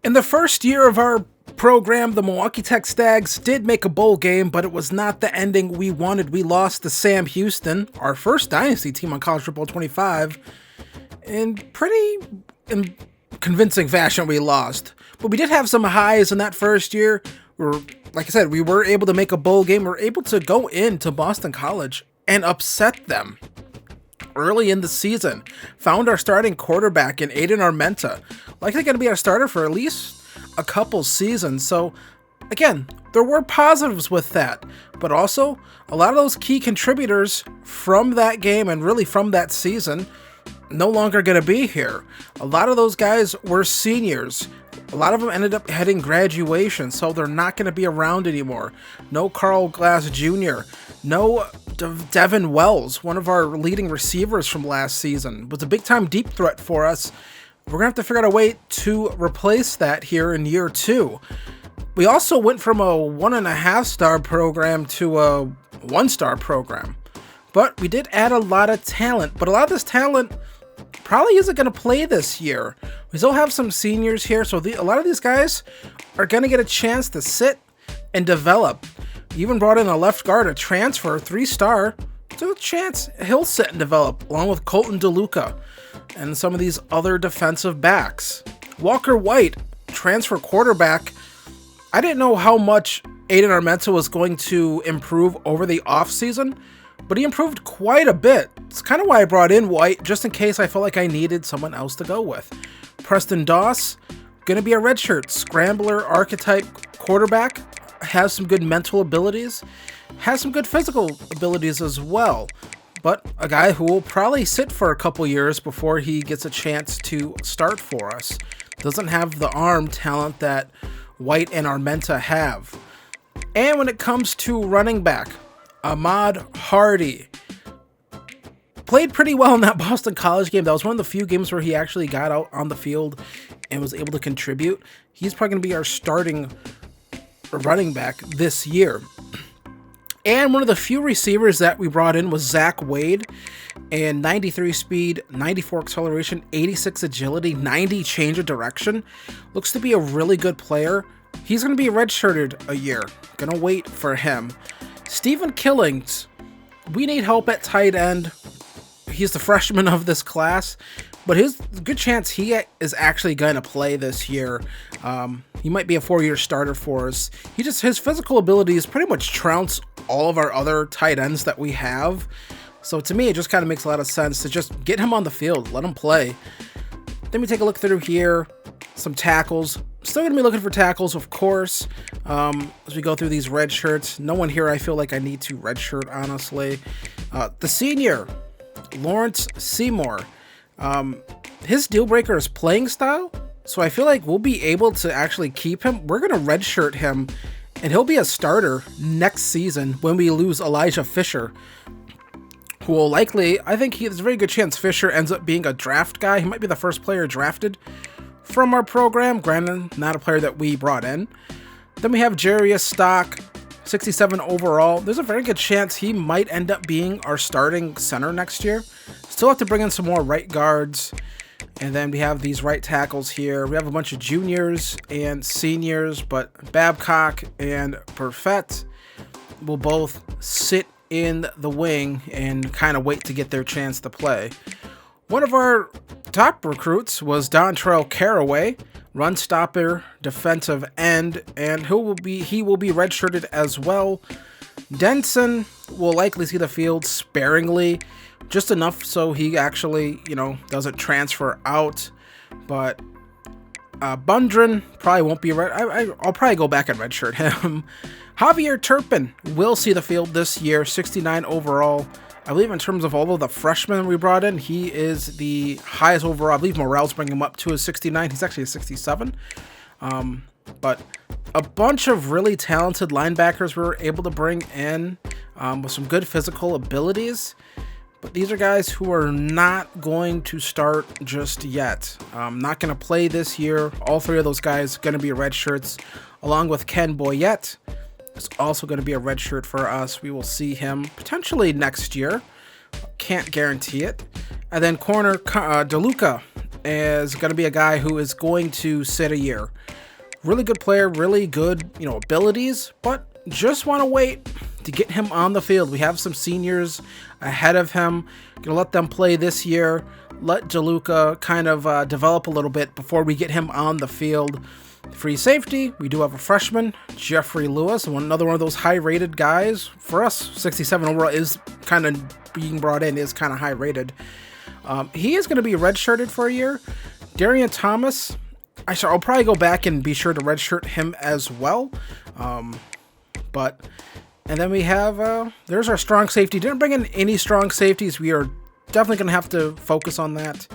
In the first year of our program, the Milwaukee Tech Stags did make a bowl game, but it was not the ending we wanted. We lost to Sam Houston, our first Dynasty team on College Football 25, in pretty convincing fashion. We lost, but we did have some highs in that first year. Like I said, we were able to make a bowl game. We were able to go into Boston College and upset them early in the season. Found our starting quarterback in Aiden Armenta. Likely going to be our starter for at least a couple seasons. So again, there were positives with that, but also a lot of those key contributors from that game and really from that season no longer going to be here. A lot of those guys were seniors. A lot of them ended up heading graduation, so they're not going to be around anymore. No Carl Glass Jr., no Devin Wells, one of our leading receivers from last season, was a big-time deep threat for us. We're going to have to figure out a way to replace that here in year two. We also went from a 1.5-star program to a 1-star program, but we did add a lot of talent, but a lot of this talent probably isn't going to play this year. We still have some seniors here, so a lot of these guys are going to get a chance to sit and develop. We even brought in a left guard, a transfer, 3-star. There's a chance he'll sit and develop, along with Colton DeLuca and some of these other defensive backs. Walker White, transfer quarterback. I didn't know how much Aiden Armenta was going to improve over the offseason, but he improved quite a bit. It's kind of why I brought in White, just in case I felt like I needed someone else to go with. Preston Doss, going to be a redshirt scrambler archetype quarterback, has some good mental abilities, has some good physical abilities as well, but a guy who will probably sit for a couple years before he gets a chance to start for us. Doesn't have the arm talent that White and Armenta have. And when it comes to running back, Ahmad Hardy played pretty well in that Boston College game. That was one of the few games where he actually got out on the field and was able to contribute. He's probably going to be our starting running back this year. And one of the few receivers that we brought in was Zach Wade, and 93 speed, 94 acceleration, 86 agility, 90 change of direction. Looks to be a really good player. He's going to be redshirted a year. Gonna wait for him. Stephen Killings, we need help at tight end. He's the freshman of this class, but his good chance he is actually going to play this year. He might be a 4-year starter for us. His physical abilities pretty much trounce all of our other tight ends that we have. So to me, it just kind of makes a lot of sense to just get him on the field, let him play. Then we take a look through here, some tackles. Still going to be looking for tackles, of course, as we go through these red shirts. No one here I feel like I need to redshirt, honestly. The senior, Lawrence Seymour. His deal breaker is playing style, so I feel like we'll be able to actually keep him. We're going to redshirt him, and he'll be a starter next season when we lose Elijah Fisher, who will likely, I think there's a very good chance Fisher ends up being a draft guy. He might be the first player drafted from our program, granted, not a player that we brought in. Then we have Jarius Stock, 67 overall. There's a very good chance he might end up being our starting center next year. Still have to bring in some more right guards. And then we have these right tackles here. We have a bunch of juniors and seniors, but Babcock and Perfett will both sit in the wing and kind of wait to get their chance to play. One of our top recruits was Dontrell Caraway, run stopper, defensive end, and he will be redshirted as well. Denson will likely see the field sparingly, just enough so he actually, doesn't transfer out. But Bundren probably won't be I'll probably go back and redshirt him. Javier Turpin will see the field this year, 69 overall. I believe in terms of all of the freshmen we brought in, he is the highest overall. I believe Morales bringing him up to a 69. He's actually a 67. But a bunch of really talented linebackers we were able to bring in with some good physical abilities. But these are guys who are not going to start just yet. Not going to play this year. All three of those guys going to be red shirts, along with Ken Boyette. Is also going to be a red shirt for us. We will see him potentially next year. Can't guarantee it. And then corner DeLuca is going to be a guy who is going to sit a year. Really good player, really good, abilities, but just want to wait to get him on the field. We have some seniors ahead of him. Gonna let them play this year. Let DeLuca kind of develop a little bit before we get him on the field. Free safety, we do have a freshman, Jeffrey Lewis, another one of those high-rated guys. For us, 67 overall is kind of being brought in, is kind of high-rated. He is going to be redshirted for a year. Darian Thomas, I'll probably go back and be sure to redshirt him as well. And then we have, there's our strong safety. Didn't bring in any strong safeties. We are definitely going to have to focus on that.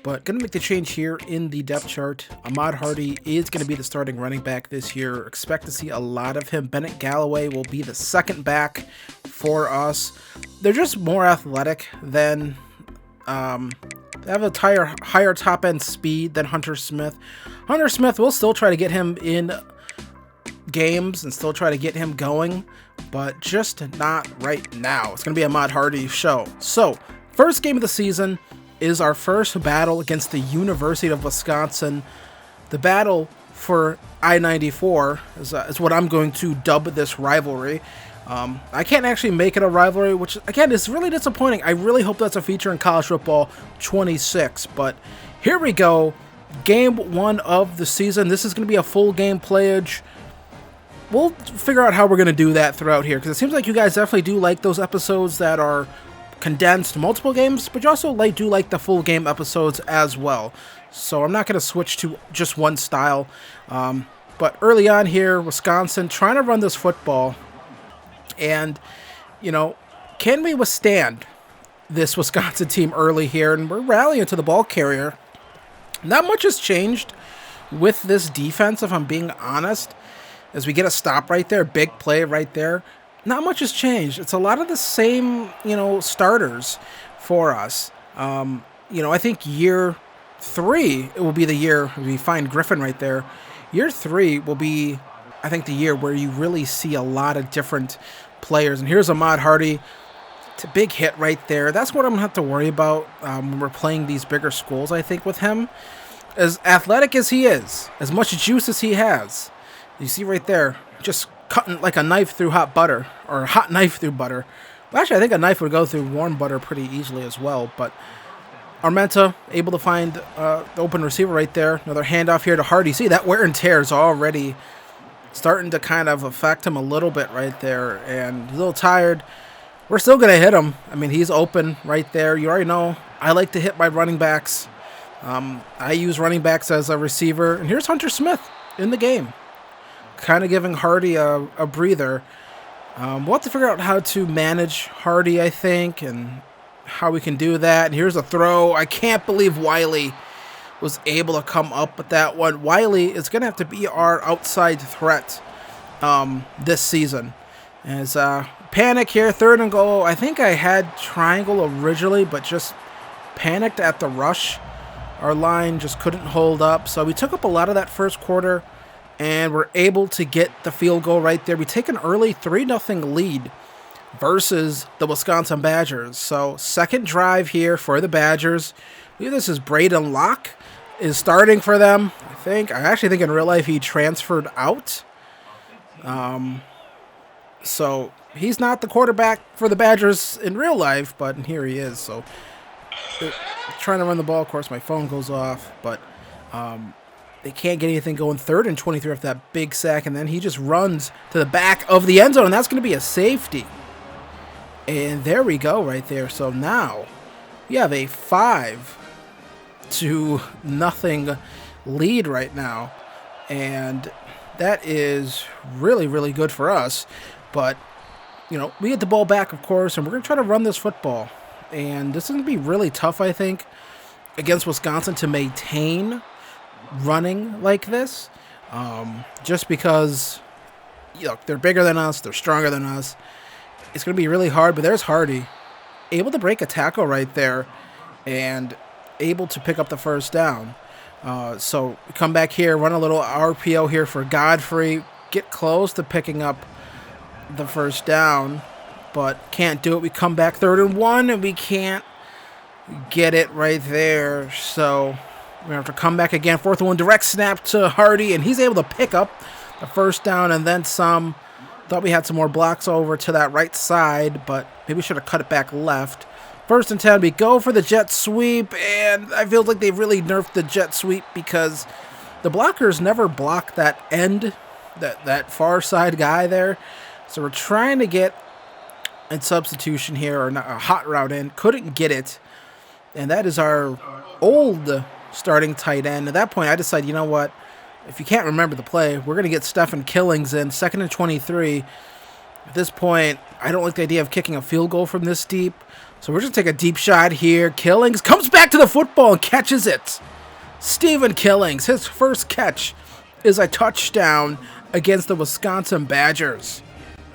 But going to make the change here in the depth chart. Ahmad Hardy is going to be the starting running back this year. Expect to see a lot of him. Bennett Galloway will be the second back for us. They're just more athletic than... they have a higher top-end speed than Hunter Smith. Hunter Smith will still try to get him in games and still try to get him going, but just not right now. It's going to be a Ahmad Hardy show. So, first game of the season is our first battle against the University of Wisconsin. The battle for I-94 is what I'm going to dub this rivalry. I can't actually make it a rivalry, which, again, is really disappointing. I really hope that's a feature in College Football 26, but here we go. Game 1 of the season. This is going to be a full game playage. We'll figure out how we're going to do that throughout here, because it seems like you guys definitely do like those episodes that are condensed multiple games, but you also do like the full game episodes as well. So I'm not going to switch to just one style. But early on here, Wisconsin trying to run this football. And, can we withstand this Wisconsin team early here? And we're rallying to the ball carrier. Not much has changed with this defense, if I'm being honest. As we get a stop right there, big play right there. Not much has changed. It's a lot of the same, starters for us. I think year 3, it will be the year we find Griffin right there. Year 3 will be, I think, the year where you really see a lot of different players. And here's Ahmad Hardy. It's a big hit right there. That's what I'm going to have to worry about when we're playing these bigger schools, I think, with him. As athletic as he is, as much juice as he has, you see right there, just cutting like a knife through hot butter, or a hot knife through butter. Well, actually, I think a knife would go through warm butter pretty easily as well. But Armenta able to find the open receiver right there. Another handoff here to Hardy. See, that wear and tear is already starting to kind of affect him a little bit right there. And he's a little tired. We're still going to hit him. I mean, he's open right there. You already know I like to hit my running backs. I use running backs as a receiver. And here's Hunter Smith in the game, kind of giving Hardy a breather. We'll have to figure out how to manage Hardy, I think, and how we can do that. And here's a throw. I can't believe Wiley was able to come up with that one. Wiley is going to have to be our outside threat this season. As panic here, 3rd and goal. I think I had triangle originally, but just panicked at the rush. Our line just couldn't hold up. So we took up a lot of that first quarter, and we're able to get the field goal right there. We take an early 3-0 lead versus the Wisconsin Badgers. So second drive here for the Badgers. I believe this is Braden Locke is starting for them. I actually think in real life he transferred out. So he's not the quarterback for the Badgers in real life, but here he is. So trying to run the ball. Of course, my phone goes off, but they can't get anything going. 3rd and 23 after that big sack, and then he just runs to the back of the end zone, and that's going to be a safety. And there we go right there. So now we have a 5-0 lead right now, and that is really, really good for us. But, we get the ball back, of course, and we're going to try to run this football. And this is going to be really tough, I think, against Wisconsin to maintain running like this. Just because, they're bigger than us, they're stronger than us. It's going to be really hard, but there's Hardy, able to break a tackle right there and able to pick up the first down. So we come back here, run a little RPO here for Godfrey, get close to picking up the first down, but can't do it. We come back 3rd and 1, and we can't get it right there. So We have to come back again. 4th and 1, direct snap to Hardy, and he's able to pick up the first down and then some. Thought we had some more blocks over to that right side, but maybe should have cut it back left. 1st and 10, we go for the jet sweep, and I feel like they really nerfed the jet sweep because the blockers never block that end, that far side guy there. So we're trying to get a substitution here, or a hot route in. Couldn't get it, and that is our old starting tight end. At that point, I decided, you know what? If you can't remember the play, we're going to get Stephen Killings in. 2nd and 23. At this point, I don't like the idea of kicking a field goal from this deep. So we're just going to take a deep shot here. Killings comes back to the football and catches it. Stephen Killings, his first catch is a touchdown against the Wisconsin Badgers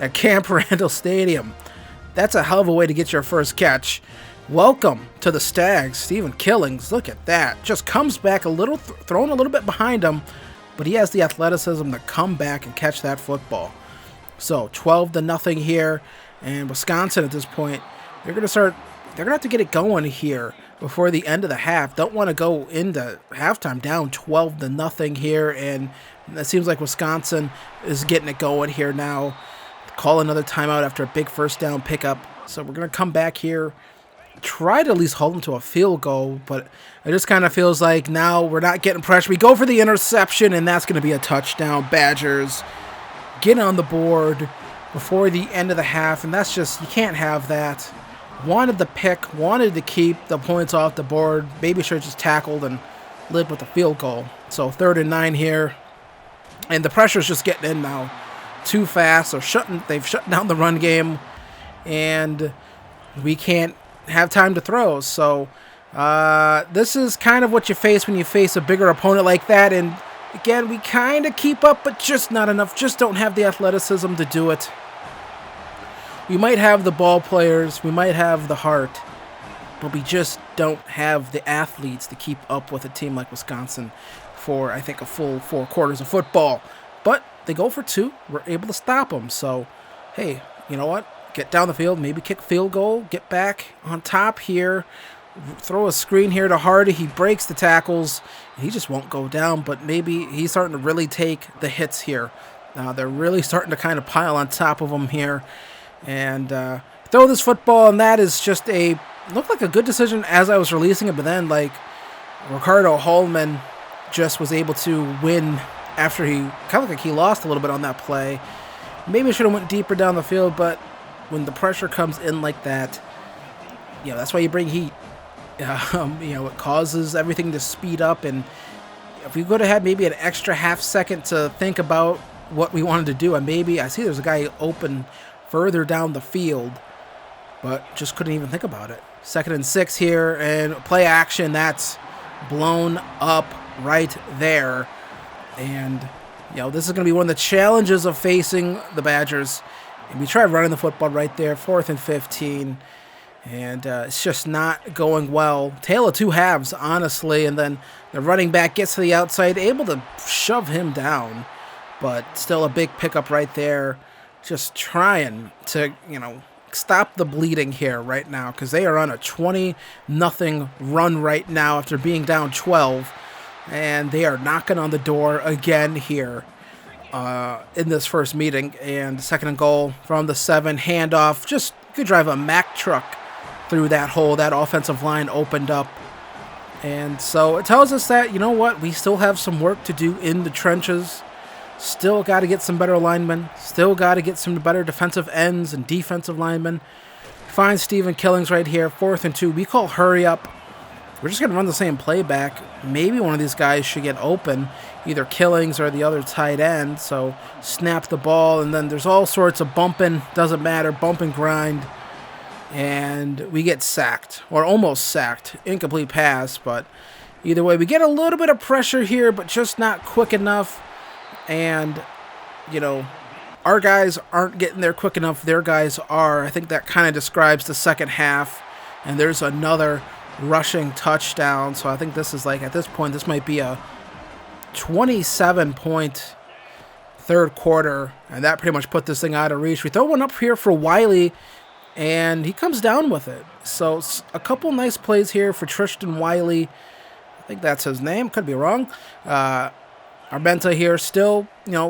at Camp Randall Stadium. That's a hell of a way to get your first catch. Welcome to the Stags, Stephen Killings. Look at that. Just comes back a little, thrown a little bit behind him, but he has the athleticism to come back and catch that football. So 12-0 here, and Wisconsin at this point, they're going to have to get it going here before the end of the half. Don't want to go into halftime down 12-0 here, and it seems like Wisconsin is getting it going here now. Call another timeout after a big first down pickup. So we're going to come back here, try to at least hold them to a field goal, but it just kind of feels like now we're not getting pressure. We go for the interception, and that's going to be a touchdown. Badgers get on the board before the end of the half, and that's just, you can't have that. Wanted the pick, wanted to keep the points off the board. Maybe should have just tackled and lived with the field goal. So 3rd and 9 here, and the pressure's just getting in now too fast. So they've shut down the run game, and we can't have time to throw. So this is kind of what you face when you face a bigger opponent like that. And again, we kind of keep up, but just not enough. Just don't have the athleticism to do it. We might have the ball players, we might have the heart, but we just don't have the athletes to keep up with a team like Wisconsin for, I think, a full 4 quarters of football. But they go for 2. We're able to stop them. So, hey, you know what? Get down the field, maybe kick field goal, get back on top here, throw a screen here to Hardy. He breaks the tackles. He just won't go down, but maybe he's starting to really take the hits here. They're really starting to kind of pile on top of him here. And throw this football, and that is just looked like a good decision as I was releasing it, but then, like, Ricardo Hallman just was able to win after he kind of like he lost a little bit on that play. Maybe should have went deeper down the field, but when the pressure comes in like that, that's why you bring heat. It causes everything to speed up, and if we could have had maybe an extra half second to think about what we wanted to do, and maybe I see there's a guy open further down the field, but just couldn't even think about it. 2nd and 6 here, and play action, that's blown up right there. And, this is going to be one of the challenges of facing the Badgers. And we tried running the football right there, 4th and 15. And it's just not going well. Tale of 2 halves, honestly. And then the running back gets to the outside, able to shove him down. But still a big pickup right there. Just trying to, stop the bleeding here right now, because they are on a 20-0 run right now after being down 12. And they are knocking on the door again here in this first meeting. And 2nd and goal from the 7, handoff. Just could drive a Mack truck through that hole. That offensive line opened up. And so it tells us that, we still have some work to do in the trenches. Still got to get some better linemen. Still got to get some better defensive ends and defensive linemen. Find Stephen Killings right here, 4th and 2. We call hurry up. We're just going to run the same playback. Maybe one of these guys should get open, either Killings or the other tight end. So snap the ball, and then there's all sorts of bumping. Doesn't matter, bump and grind. And we get sacked, or almost sacked. Incomplete pass, but either way, we get a little bit of pressure here, but just not quick enough. And, our guys aren't getting there quick enough. Their guys are. I think that kind of describes the second half. And there's another rushing touchdown. So I think this is at this point, this might be a 27-point third quarter. And that pretty much put this thing out of reach. We throw one up here for Wiley, and he comes down with it. So a couple nice plays here for Tristan Wiley. I think that's his name. Could be wrong. Armenta here still,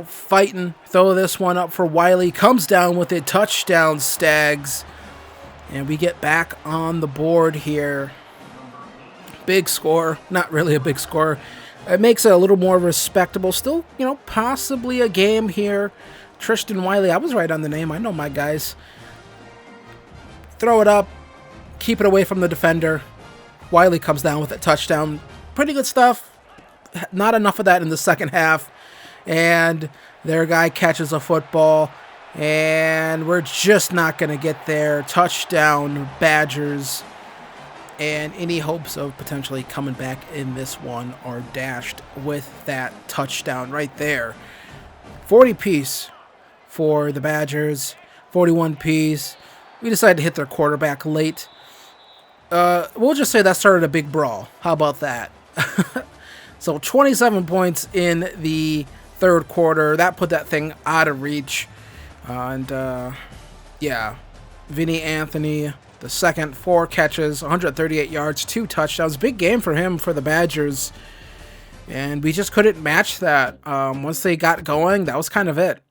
fighting. Throw this one up for Wiley. Comes down with it. Touchdown, Stags. And we get back on the board here. Big score. Not really a big score. It makes it a little more respectable. Still, possibly a game here. Tristan Wiley. I was right on the name. I know my guys. Throw it up. Keep it away from the defender. Wiley comes down with a touchdown. Pretty good stuff. Not enough of that in the second half. And their guy catches a football. And we're just not going to get there. Touchdown, Badgers. And any hopes of potentially coming back in this one are dashed with that touchdown right there. 40 piece for the Badgers. 41 piece. We decided to hit their quarterback late. We'll just say that started a big brawl. How about that? So 27 points in the third quarter. That put that thing out of reach. Yeah, Vinny Anthony, the second, 4 catches, 138 yards, 2 touchdowns. Big game for him for the Badgers. And we just couldn't match that. Once they got going, that was kind of it.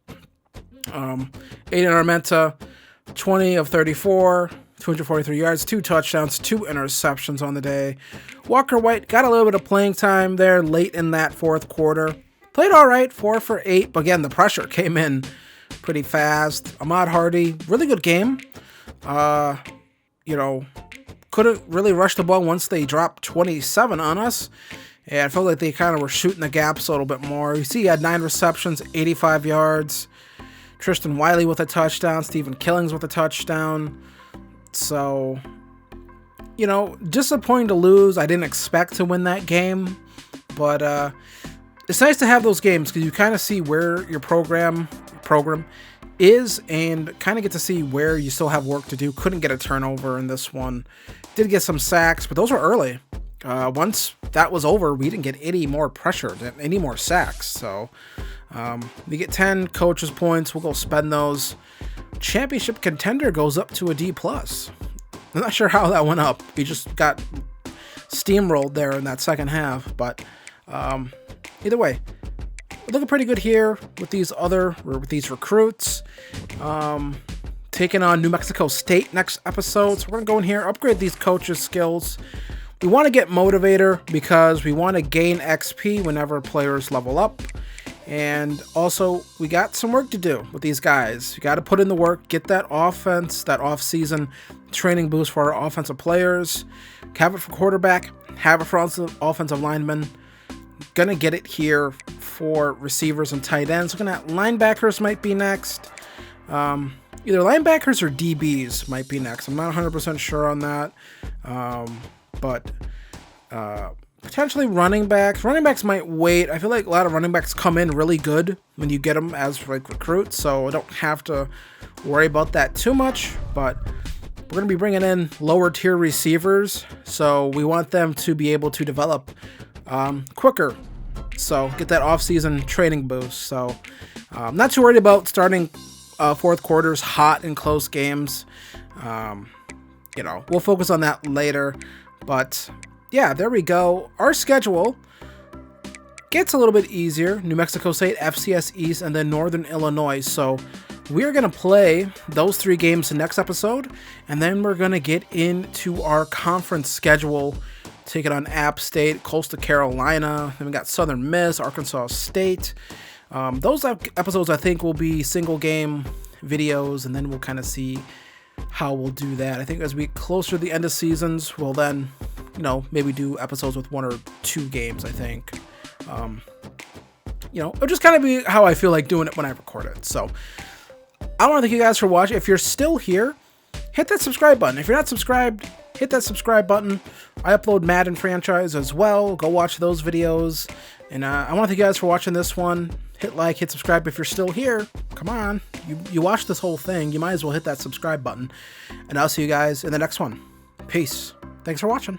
Aiden Armenta, 20 of 34. 243 yards, 2 touchdowns, 2 interceptions on the day. Walker White got a little bit of playing time there late in that fourth quarter. Played all right, 4 for 8, but again, the pressure came in pretty fast. Ahmad Hardy, really good game. Couldn't really rush the ball once they dropped 27 on us. And I felt like they kind of were shooting the gaps a little bit more. You see he had 9 receptions, 85 yards. Tristan Wiley with a touchdown. Stephen Killings with a touchdown. So, disappointing to lose. I didn't expect to win that game, but it's nice to have those games because you kind of see where your program is and kind of get to see where you still have work to do. Couldn't get a turnover in this one. Did get some sacks, but those were early. Once that was over, we didn't get any more pressure, any more sacks. So we get 10 coaches points. We'll go spend those. Championship contender goes up to a D+. I'm not sure how that went up. We just got steamrolled there in that second half, but either way, we're looking pretty good here with these recruits. Taking on New Mexico State next episode. So we're gonna go in here, upgrade these coaches' skills. We want to get motivator because we want to gain XP whenever players level up. And also, we got some work to do with these guys. You got to put in the work, get that offense, that off-season training boost for our offensive players. Have it for quarterback, have it for offensive linemen. Gonna get it here for receivers and tight ends. Looking at linebackers might be next. Either linebackers or DBs might be next. I'm not 100% sure on that. But potentially running backs. Running backs might wait. I feel like a lot of running backs come in really good when you get them as recruits, so I don't have to worry about that too much. But we're going to be bringing in lower tier receivers, so we want them to be able to develop quicker. So get that off-season training boost. So I'm not too worried about starting fourth quarters hot in close games. We'll focus on that later. But yeah, there we go. Our schedule gets a little bit easier. New Mexico State, FCS East, and then Northern Illinois. So we're going to play those 3 games the next episode, and then we're going to get into our conference schedule, taking on App State, Coastal Carolina, then we got Southern Miss, Arkansas State. Those episodes I think will be single game videos, and then we'll kind of see how we'll do that. I think as we get closer to the end of seasons, we'll then, maybe do episodes with 1 or 2 games, I think. It'll just kind of be how I feel like doing it when I record it. So I want to thank you guys for watching. If you're still here, hit that subscribe button. If you're not subscribed, hit that subscribe button. I upload Madden franchise as well. Go watch those videos. And I want to thank you guys for watching this one. Hit like, hit subscribe if you're still here. Come on. You watched this whole thing. You might as well hit that subscribe button. And I'll see you guys in the next one. Peace. Thanks for watching.